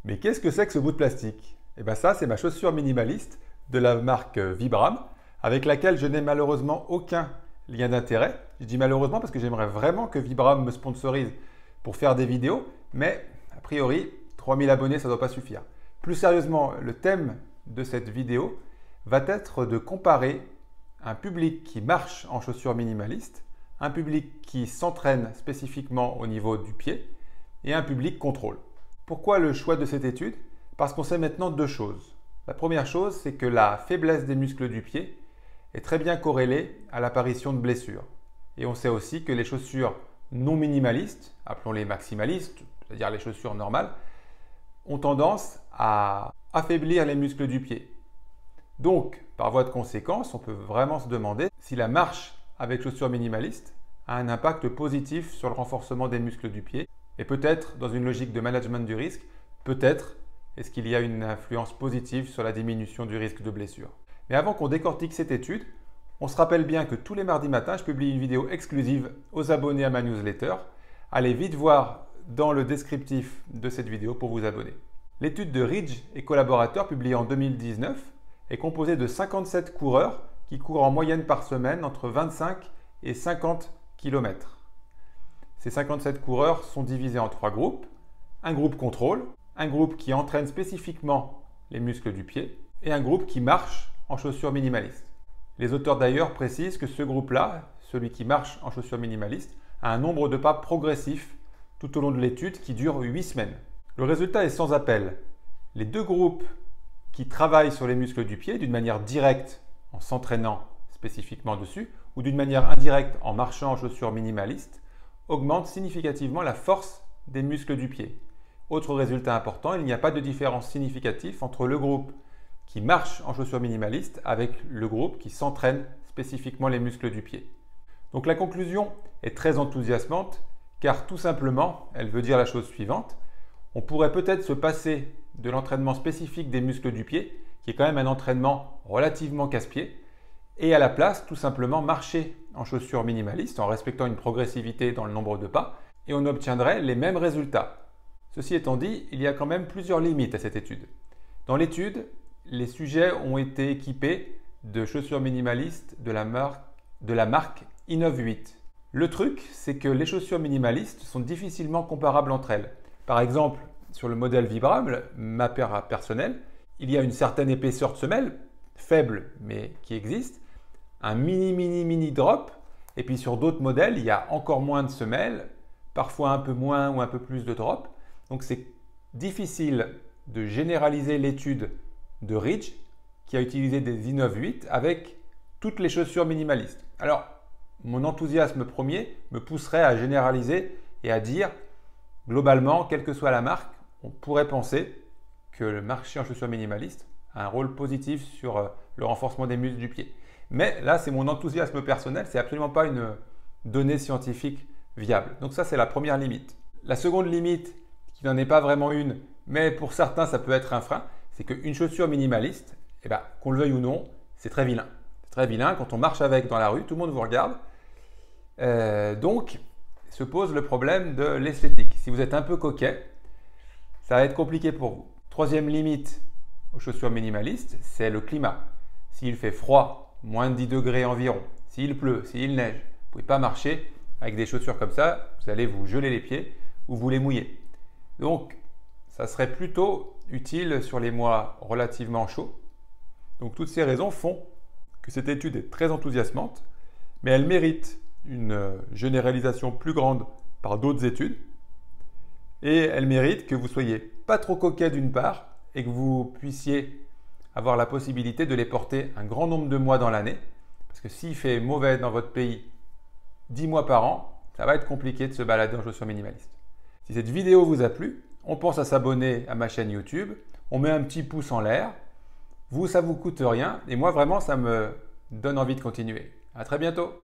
Mais qu'est-ce que c'est que ce bout de plastique? Eh bien ça, c'est ma chaussure minimaliste de la marque Vibram, avec laquelle je n'ai malheureusement aucun lien d'intérêt. Je dis malheureusement parce que j'aimerais vraiment que Vibram me sponsorise pour faire des vidéos, mais a priori, 3000 abonnés, ça ne doit pas suffire. Plus sérieusement, le thème de cette vidéo va être de comparer un public qui marche en chaussures minimalistes, un public qui s'entraîne spécifiquement au niveau du pied et un public contrôle. Pourquoi le choix de cette étude? Parce qu'on sait maintenant deux choses. La première chose, c'est que la faiblesse des muscles du pied est très bien corrélée à l'apparition de blessures. Et on sait aussi que les chaussures non minimalistes, appelons-les maximalistes, c'est-à-dire les chaussures normales, ont tendance à affaiblir les muscles du pied. Donc, par voie de conséquence, on peut vraiment se demander si la marche avec chaussures minimalistes a un impact positif sur le renforcement des muscles du pied. Et peut-être, dans une logique de management du risque, peut-être est-ce qu'il y a une influence positive sur la diminution du risque de blessure. Mais avant qu'on décortique cette étude, on se rappelle bien que tous les mardis matins, je publie une vidéo exclusive aux abonnés à ma newsletter. Allez vite voir dans le descriptif de cette vidéo pour vous abonner. L'étude de Ridge et collaborateurs publiée en 2019 est composée de 57 coureurs qui courent en moyenne par semaine entre 25 et 50 km. Ces 57 coureurs sont divisés en trois groupes. Un groupe contrôle, un groupe qui entraîne spécifiquement les muscles du pied et un groupe qui marche en chaussures minimalistes. Les auteurs d'ailleurs précisent que ce groupe-là, celui qui marche en chaussures minimalistes, a un nombre de pas progressif tout au long de l'étude qui dure 8 semaines. Le résultat est sans appel. Les deux groupes qui travaillent sur les muscles du pied d'une manière directe en s'entraînant spécifiquement dessus ou d'une manière indirecte en marchant en chaussures minimalistes augmentent significativement la force des muscles du pied. Autre résultat important, il n'y a pas de différence significative entre le groupe qui marche en chaussures minimalistes avec le groupe qui s'entraîne spécifiquement les muscles du pied. Donc la conclusion est très enthousiasmante car tout simplement, elle veut dire la chose suivante, on pourrait peut-être se passer de l'entraînement spécifique des muscles du pied, qui est quand même un entraînement relativement casse-pied, et à la place tout simplement marcher en chaussures minimalistes en respectant une progressivité dans le nombre de pas, et on obtiendrait les mêmes résultats. Ceci étant dit, il y a quand même plusieurs limites à cette étude. Dans l'étude, les sujets ont été équipés de chaussures minimalistes de la marque Innov 8. Le truc, c'est que les chaussures minimalistes sont difficilement comparables entre elles. Par exemple, sur le modèle Vibram, ma paire personnelle, il y a une certaine épaisseur de semelle, faible mais qui existe, un mini drop, et puis sur d'autres modèles, il y a encore moins de semelles, parfois un peu moins ou un peu plus de drop. Donc c'est difficile de généraliser l'étude de Ridge qui a utilisé des Innov 8 avec toutes les chaussures minimalistes. Alors, mon enthousiasme premier me pousserait à généraliser et à dire, globalement, quelle que soit la marque, on pourrait penser que le marché en chaussures minimalistes a un rôle positif sur le renforcement des muscles du pied. Mais là, c'est mon enthousiasme personnel, c'est absolument pas une donnée scientifique viable. Donc ça, c'est la première limite. La seconde limite, qui n'en est pas vraiment une, mais pour certains, ça peut être un frein, c'est qu'une chaussure minimaliste, qu'on le veuille ou non, c'est très vilain. C'est très vilain. Quand on marche avec dans la rue, tout le monde vous regarde. Donc, se pose le problème de l'esthétique. Si vous êtes un peu coquet, ça va être compliqué pour vous. Troisième limite aux chaussures minimalistes, c'est le climat. S'il fait froid, moins de 10 degrés environ, s'il pleut, s'il neige, vous ne pouvez pas marcher avec des chaussures comme ça, vous allez vous geler les pieds ou vous les mouiller. Donc, ça serait plutôt utile sur les mois relativement chauds. Donc, toutes ces raisons font que cette étude est très enthousiasmante, mais elle mérite une généralisation plus grande par d'autres études et elle mérite que vous soyez pas trop coquet d'une part et que vous puissiez avoir la possibilité de les porter un grand nombre de mois dans l'année parce que s'il fait mauvais dans votre pays 10 mois par an, ça va être compliqué de se balader en chaussures minimalistes. Si cette vidéo vous a plu, on pense à s'abonner à ma chaîne YouTube, on met un petit pouce en l'air, vous ça vous coûte rien et moi vraiment ça me donne envie de continuer. À très bientôt.